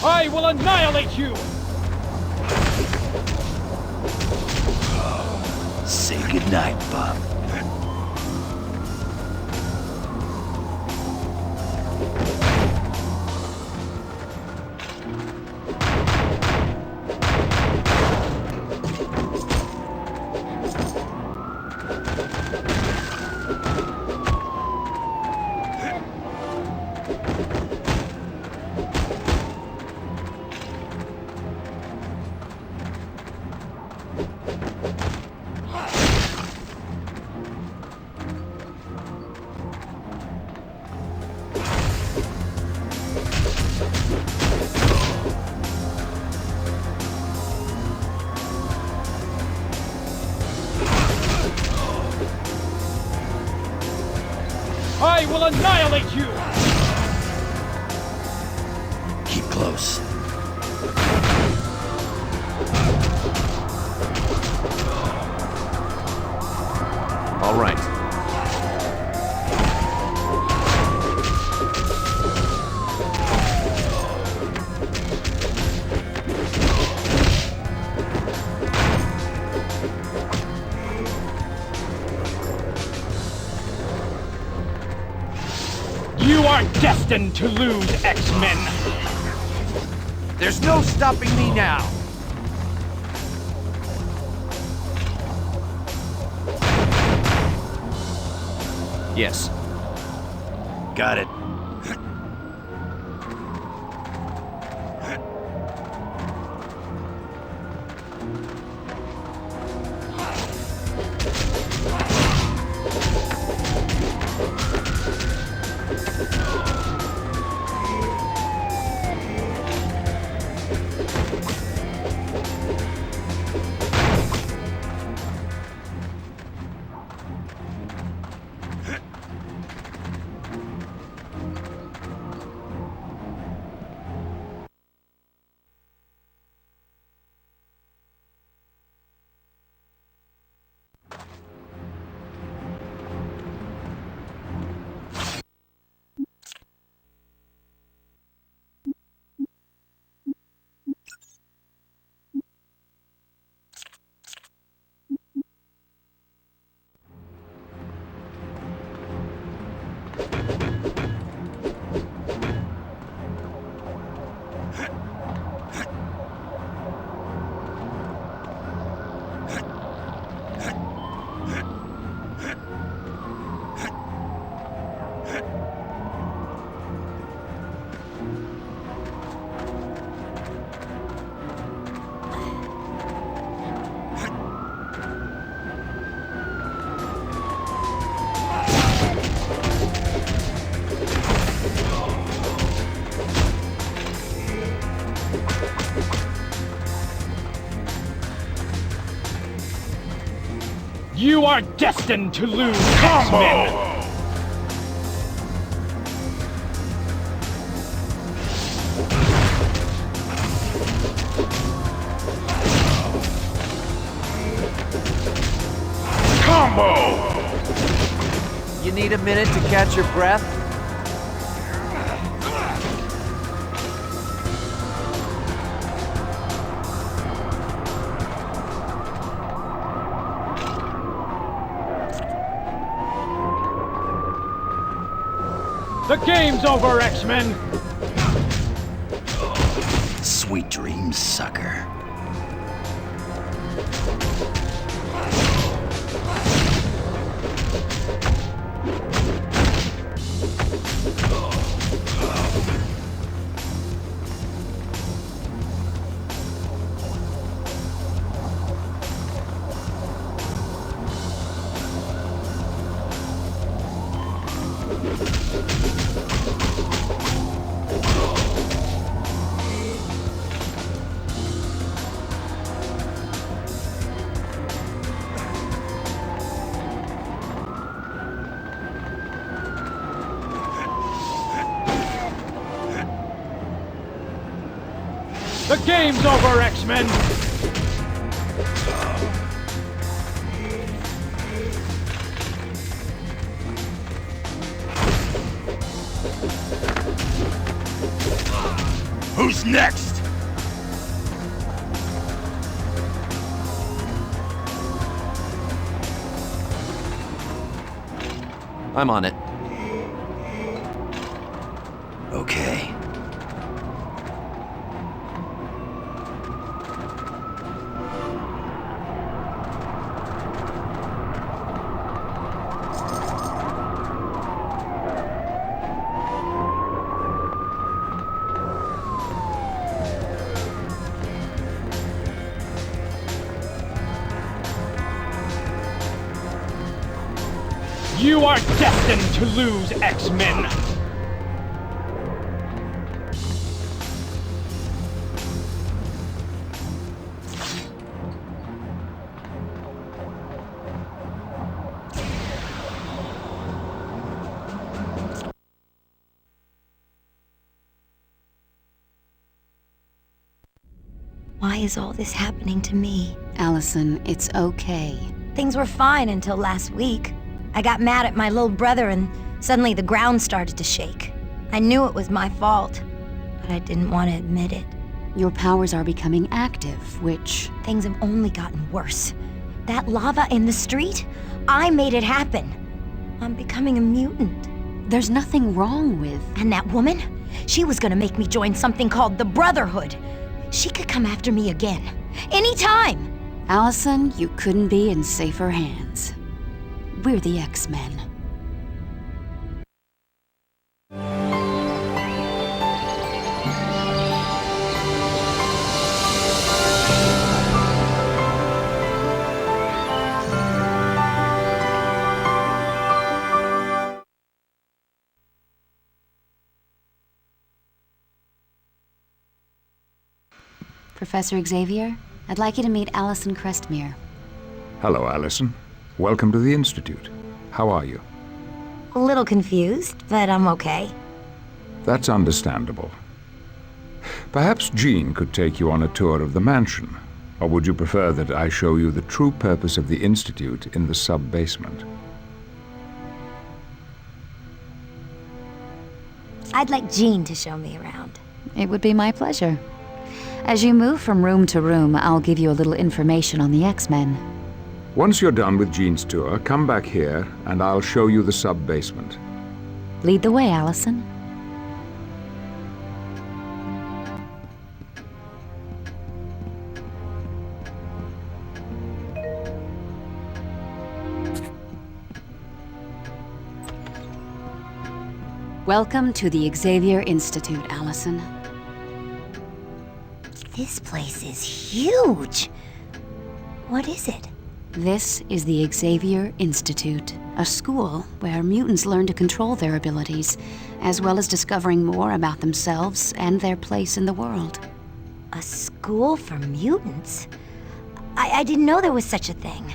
I will annihilate you! Say goodnight, Bob. I will annihilate you! Keep close. All right. You are destined to lose, X-Men! There's no stopping me now! Yes. Got it. You are destined to lose, X-Men! You need a minute to catch your breath? The game's over, X-Men! Sweet dreams, sucker. The game's over, X-Men! Who's Who's next? I'm on it. Okay. You are destined to lose, X-Men! Why is all this happening to me? Allison, it's okay. Things were fine until last week. I got mad at my little brother and suddenly the ground started to shake. I knew it was my fault, but I didn't want to admit it. Your powers are becoming active, which... Things have only gotten worse. That lava in the street? I made it happen. I'm becoming a mutant. There's nothing wrong with... And that woman? She was gonna make me join something called the Brotherhood. She could come after me again. Anytime! Allison, you couldn't be in safer hands. We're the X-Men. Professor Xavier, I'd like you to meet Allison Crestmere. Hello, Allison. Welcome to the Institute. How are you? A little confused, but I'm okay. That's understandable. Perhaps Jean could take you on a tour of the mansion, or would you prefer that I show you the true purpose of the Institute in the sub-basement? I'd like Jean to show me around. It would be my pleasure. As you move from room to room, I'll give you a little information on the X-Men. Once you're done with Jean's tour, come back here, and I'll show you the sub-basement. Lead the way, Allison. Welcome to the Xavier Institute, Allison. This place is huge. What is it? This is the Xavier Institute, a school where mutants learn to control their abilities, as well as discovering more about themselves and their place in the world. A school for mutants? I didn't know there was such a thing.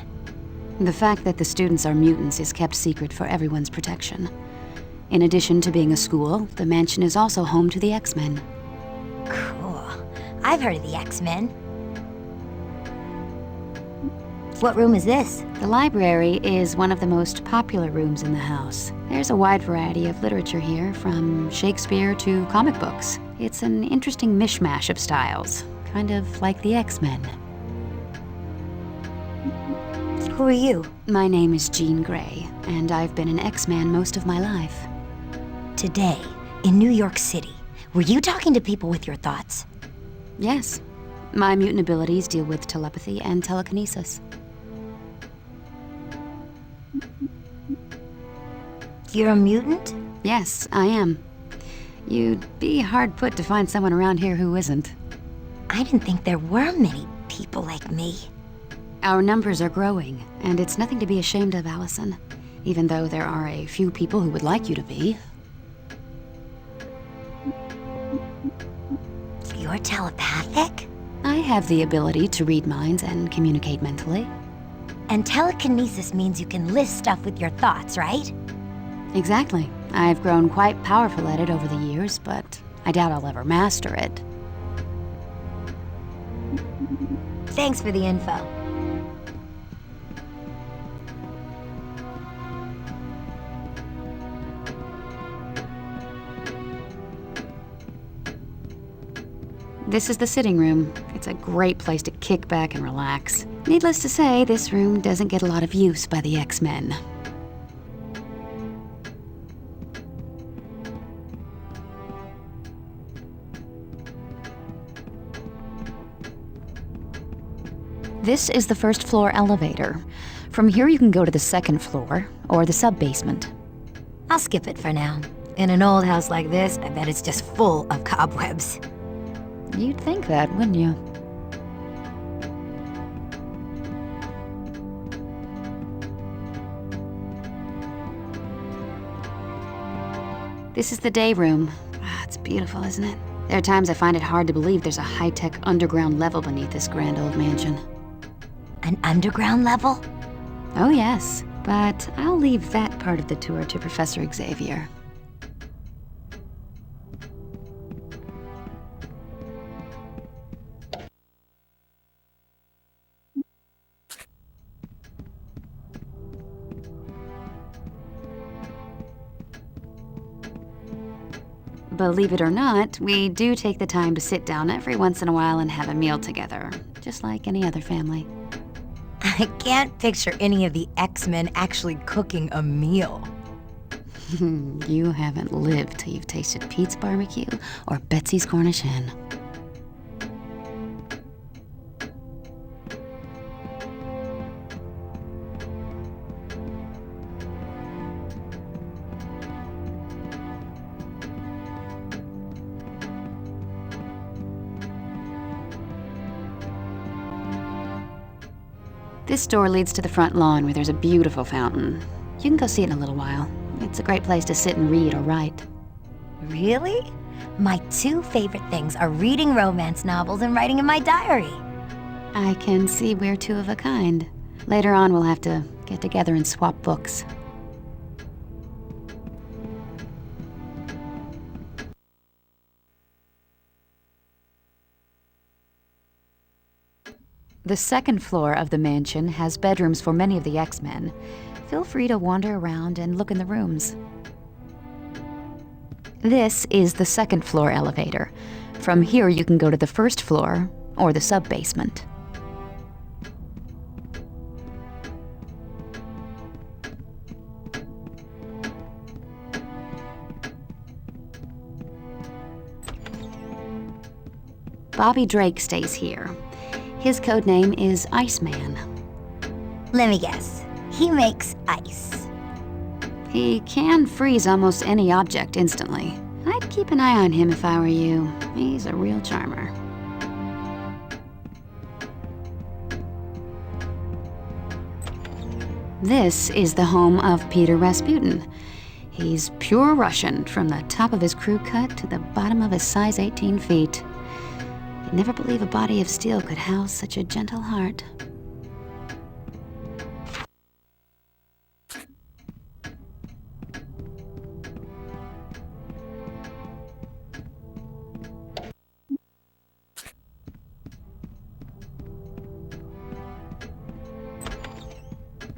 The fact that the students are mutants is kept secret for everyone's protection. In addition to being a school, the mansion is also home to the X-Men. Cool. I've heard of the X-Men. What room is this? The library is one of the most popular rooms in the house. There's a wide variety of literature here, from Shakespeare to comic books. It's an interesting mishmash of styles, kind of like the X-Men. Who are you? My name is Jean Grey, and I've been an X-Man most of my life. Today, in New York City, were you talking to people with your thoughts? Yes. My mutant abilities deal with telepathy and telekinesis. You're a mutant? Yes, I am. You'd be hard put to find someone around here who isn't. I didn't think there were many people like me. Our numbers are growing, and it's nothing to be ashamed of, Allison. Even though there are a few people who would like you to be. You're telepathic? I have the ability to read minds and communicate mentally. And telekinesis means you can list stuff with your thoughts, right? Exactly. I've grown quite powerful at it over the years, but I doubt I'll ever master it. Thanks for the info. This is the sitting room. It's a great place to kick back and relax. Needless to say, this room doesn't get a lot of use by the X-Men. This is the first floor elevator. From here you can go to the second floor, or the sub-basement. I'll skip it for now. In an old house like this, I bet it's just full of cobwebs. You'd think that, wouldn't you? This is the day room. It's beautiful, isn't it? There are times I find it hard to believe there's a high-tech underground level beneath this grand old mansion. An underground level? Oh yes, but I'll leave that part of the tour to Professor Xavier. Believe it or not, we do take the time to sit down every once in a while and have a meal together, just like any other family. I can't picture any of the X-Men actually cooking a meal. You haven't lived till you've tasted Pete's barbecue or Betsy's Cornish hen. This door leads to the front lawn where there's a beautiful fountain. You can go see it in a little while. It's a great place to sit and read or write. Really? My two favorite things are reading romance novels and writing in my diary. I can see we're two of a kind. Later on, we'll have to get together and swap books. The second floor of the mansion has bedrooms for many of the X-Men. Feel free to wander around and look in the rooms. This is the second floor elevator. From here you can go to the first floor or the sub-basement. Bobby Drake stays here. His code name is Xmen. Let me guess. He makes ice. He can freeze almost any object instantly. I'd keep an eye on him if I were you. He's a real charmer. This is the home of Peter Rasputin. He's pure Russian from the top of his crew cut to the bottom of his size 18 feet. You'd never believe a body of steel could house such a gentle heart.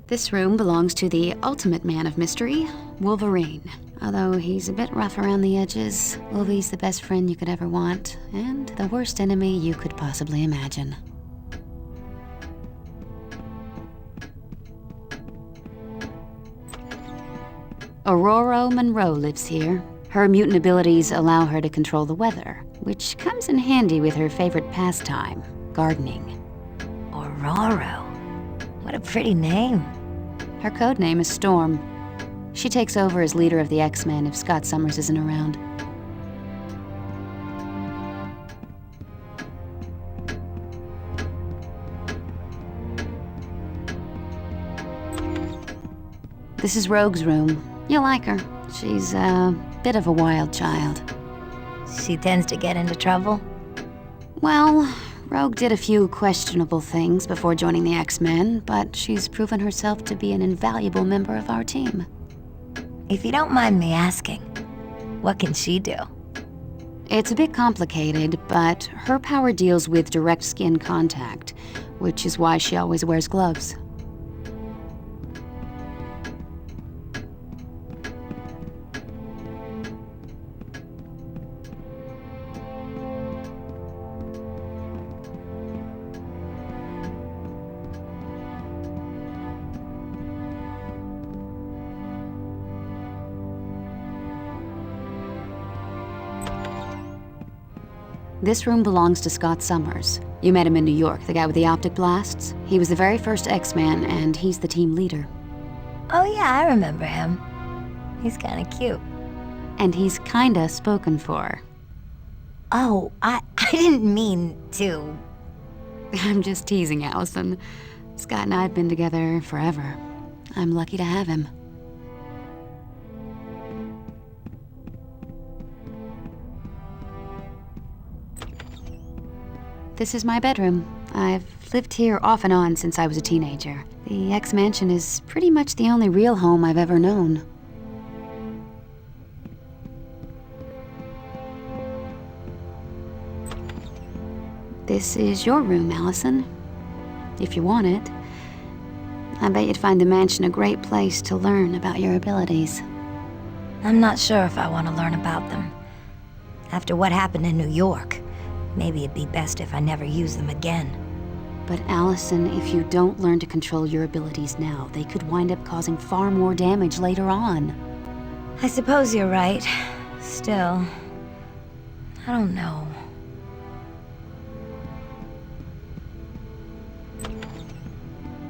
This room belongs to the ultimate man of mystery, Wolverine. Although he's a bit rough around the edges, Wolvie's the best friend you could ever want, and the worst enemy you could possibly imagine. Aurora Monroe lives here. Her mutant abilities allow her to control the weather, which comes in handy with her favorite pastime, gardening. Aurora. What a pretty name. Her code name is Storm. She takes over as leader of the X-Men if Scott Summers isn't around. This is Rogue's room. You'll like her. She's a bit of a wild child. She tends to get into trouble. Well, Rogue did a few questionable things before joining the X-Men, but she's proven herself to be an invaluable member of our team. If you don't mind me asking, what can she do? It's a bit complicated, but her power deals with direct skin contact, which is why she always wears gloves. This room belongs to Scott Summers. You met him in New York, the guy with the optic blasts. He was the very first X-Man, and he's the team leader. Oh yeah, I remember him. He's kinda cute. And he's kinda spoken for. Oh, I didn't mean to. I'm just teasing, Allison. Scott and I have been together forever. I'm lucky to have him. This is my bedroom. I've lived here off and on since I was a teenager. The X-Mansion is pretty much the only real home I've ever known. This is your room, Allison. If you want it. I bet you'd find the mansion a great place to learn about your abilities. I'm not sure if I want to learn about them. After what happened in New York, maybe it'd be best if I never use them again. But Allison, if you don't learn to control your abilities now, they could wind up causing far more damage later on. I suppose you're right. Still, I don't know.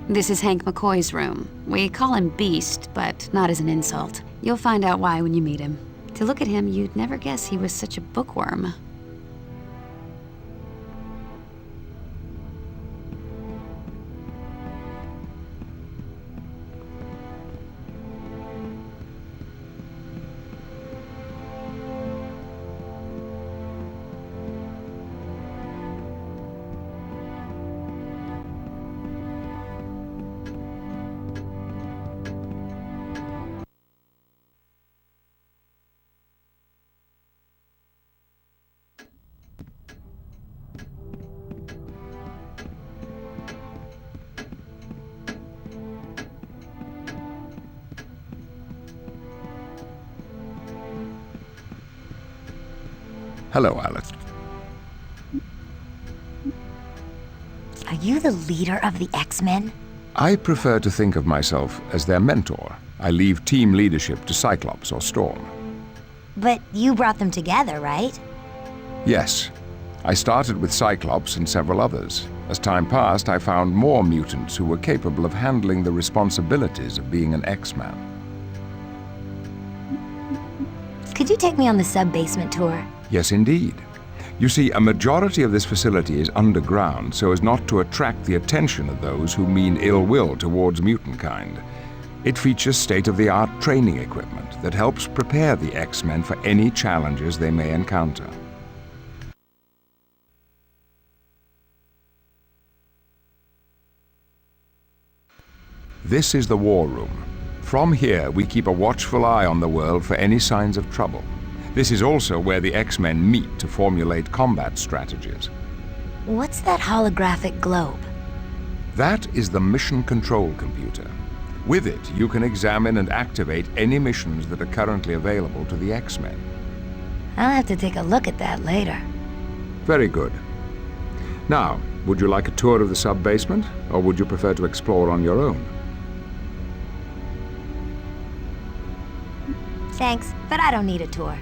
This is Hank McCoy's room. We call him Beast, but not as an insult. You'll find out why when you meet him. To look at him, you'd never guess he was such a bookworm. Hello, Alice. Are you the leader of the X-Men? I prefer to think of myself as their mentor. I leave team leadership to Cyclops or Storm. But you brought them together, right? Yes. I started with Cyclops and several others. As time passed, I found more mutants who were capable of handling the responsibilities of being an X-Man. Could you take me on the sub-basement tour? Yes, indeed. You see, a majority of this facility is underground so as not to attract the attention of those who mean ill will towards mutant kind. It features state-of-the-art training equipment that helps prepare the X-Men for any challenges they may encounter. This is the War Room. From here, we keep a watchful eye on the world for any signs of trouble. This is also where the X-Men meet to formulate combat strategies. What's that holographic globe? That is the mission control computer. With it, you can examine and activate any missions that are currently available to the X-Men. I'll have to take a look at that later. Very good. Now, would you like a tour of the sub-basement, or would you prefer to explore on your own? Thanks, but I don't need a tour.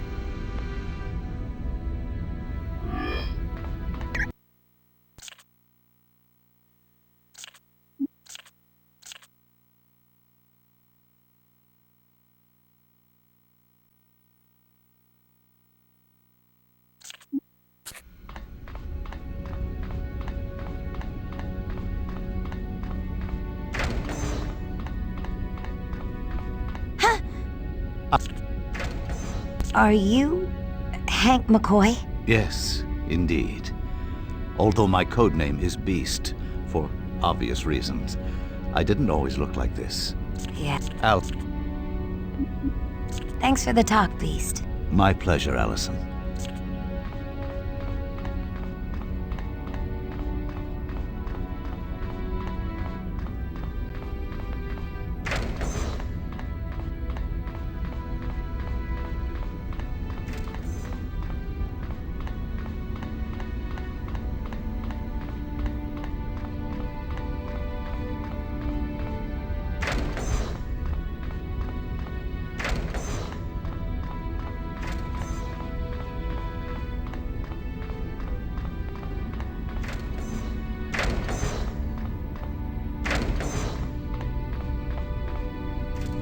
Are you Hank McCoy? Yes, indeed. Although my codename is Beast, for obvious reasons. I didn't always look like this. Yeah. Al. Thanks for the talk, Beast. My pleasure, Allison.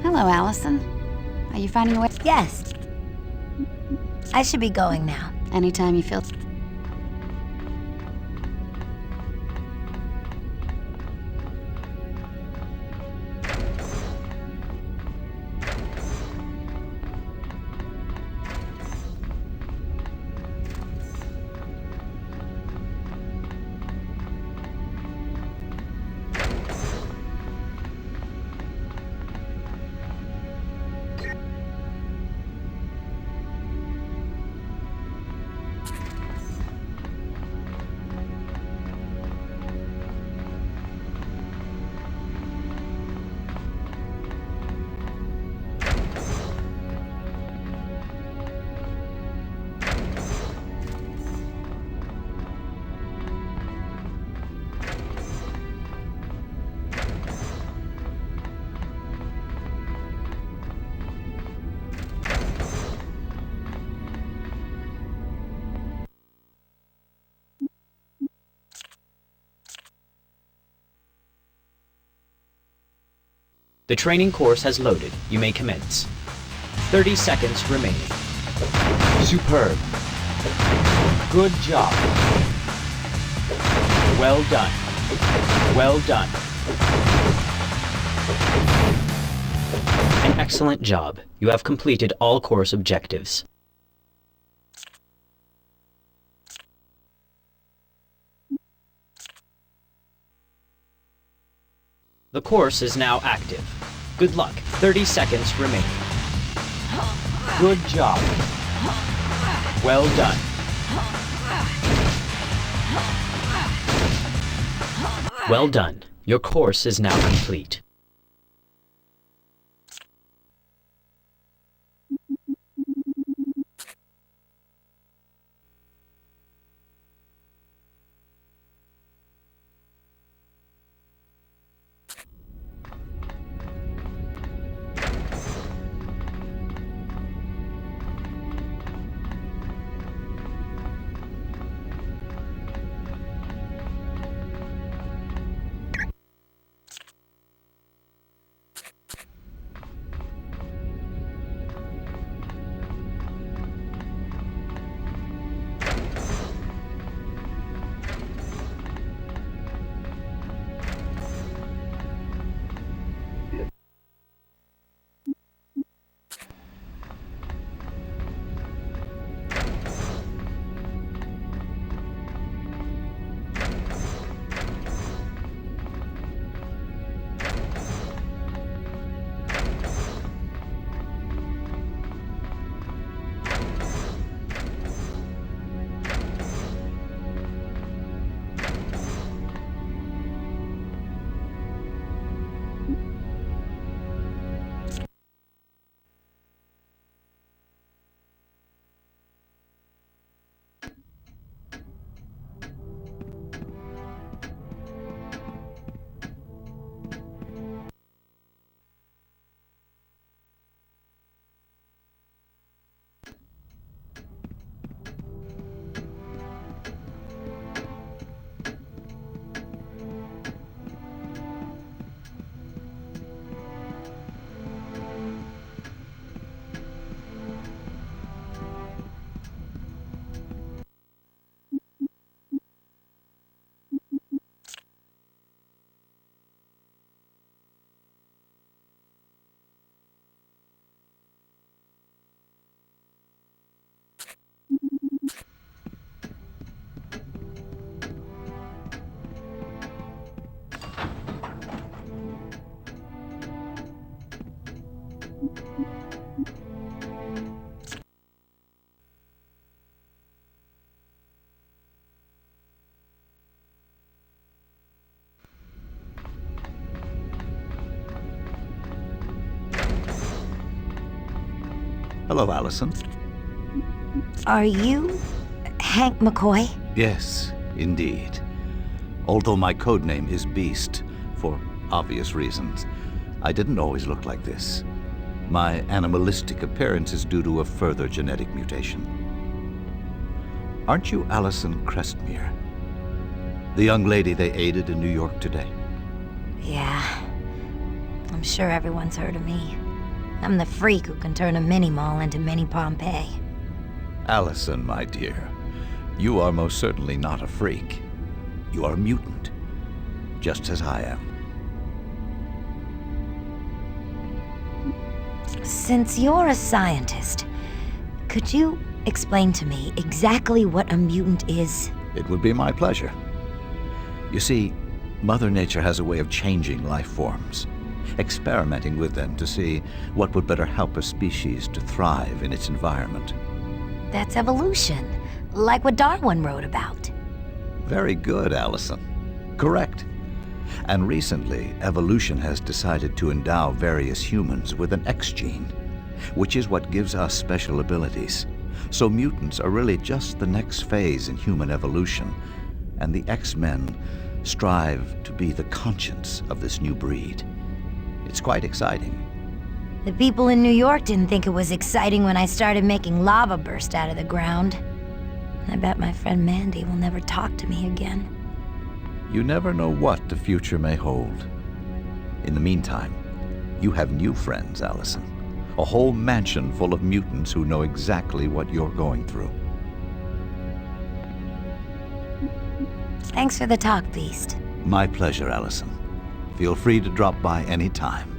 Hello, Allison. Are you finding a way? Yes. I should be going now. Anytime you feel... The training course has loaded. You may commence. 30 seconds remaining. Superb. Good job. Well done. Well done. An excellent job. You have completed all course objectives. The course is now active. Good luck. 30 seconds remaining. Good job. Well done. Well done. Your course is now complete. Hello, Allison. Are you Hank McCoy? Yes, indeed. Although my code name is Beast, for obvious reasons, I didn't always look like this. My animalistic appearance is due to a further genetic mutation. Aren't you Allison Crestmere? The young lady they aided in New York today? Yeah. I'm sure everyone's heard of me. I'm the freak who can turn a mini-mall into mini Pompeii. Allison, my dear, you are most certainly not a freak. You are a mutant, just as I am. Since you're a scientist, could you explain to me exactly what a mutant is? It would be my pleasure. You see, Mother Nature has a way of changing life forms, experimenting with them to see what would better help a species to thrive in its environment. That's evolution, like what Darwin wrote about. Very good, Allison. Correct. And recently, evolution has decided to endow various humans with an X gene, which is what gives us special abilities. So mutants are really just the next phase in human evolution, and the X-men strive to be the conscience of this new breed. It's quite exciting. The people in New York didn't think it was exciting when I started making lava burst out of the ground. I bet my friend Mandy will never talk to me again. You never know what the future may hold. In the meantime, you have new friends, Allison. A whole mansion full of mutants who know exactly what you're going through. Thanks for the talk, Beast. My pleasure, Allison. Feel free to drop by any time.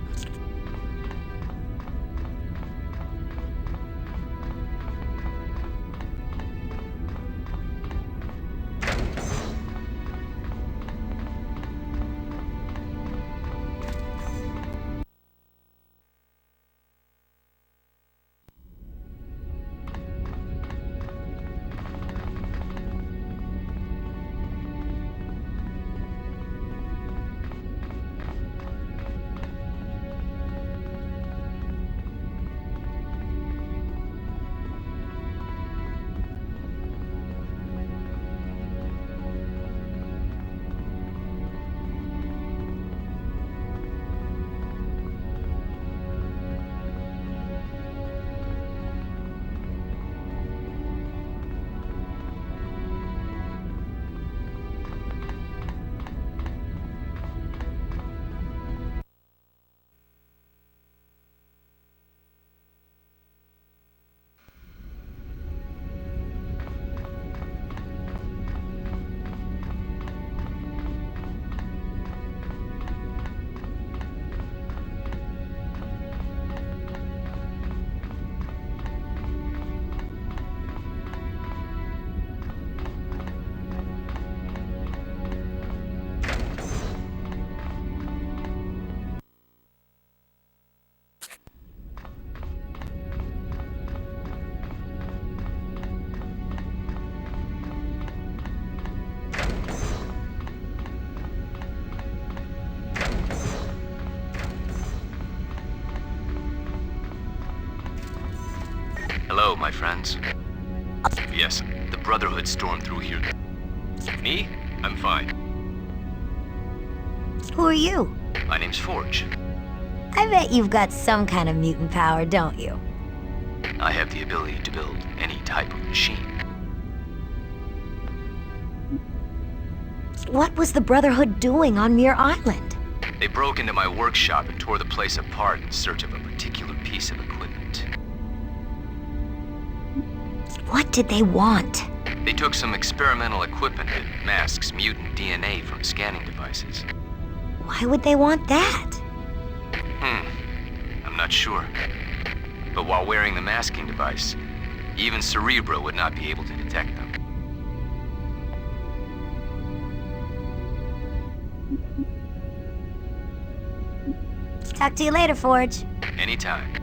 Hello, my friends. Yes, the Brotherhood stormed through here. Me? I'm fine. Who are you? My name's Forge. I bet you've got some kind of mutant power, don't you? I have the ability to build any type of machine. What was the Brotherhood doing on Muir Island? They broke into my workshop and tore the place apart in search of a particular piece of equipment. What did they want? They took some experimental equipment that masks mutant DNA from scanning devices. Why would they want that? I'm not sure. But while wearing the masking device, even Cerebro would not be able to detect them. Talk to you later, Forge. Anytime.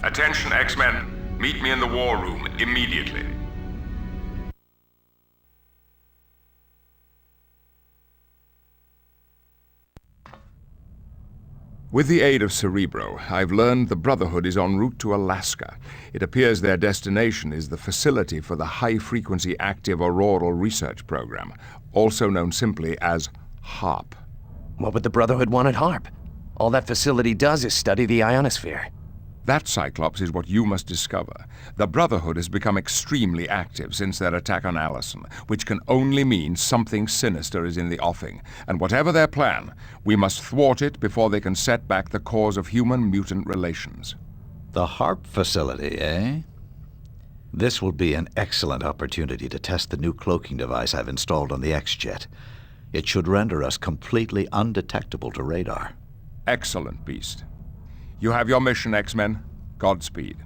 Attention, X-Men. Meet me in the war room immediately. With the aid of Cerebro, I've learned the Brotherhood is en route to Alaska. It appears their destination is the facility for the High-Frequency Active Auroral Research Program, also known simply as HARP. What would the Brotherhood want at HARP? All that facility does is study the ionosphere. That, Cyclops, is what you must discover. The Brotherhood has become extremely active since their attack on Allison, which can only mean something sinister is in the offing. And whatever their plan, we must thwart it before they can set back the cause of human-mutant relations. The HARP facility, eh? This will be an excellent opportunity to test the new cloaking device I've installed on the X-Jet. It should render us completely undetectable to radar. Excellent, Beast. You have your mission, X-Men. Godspeed.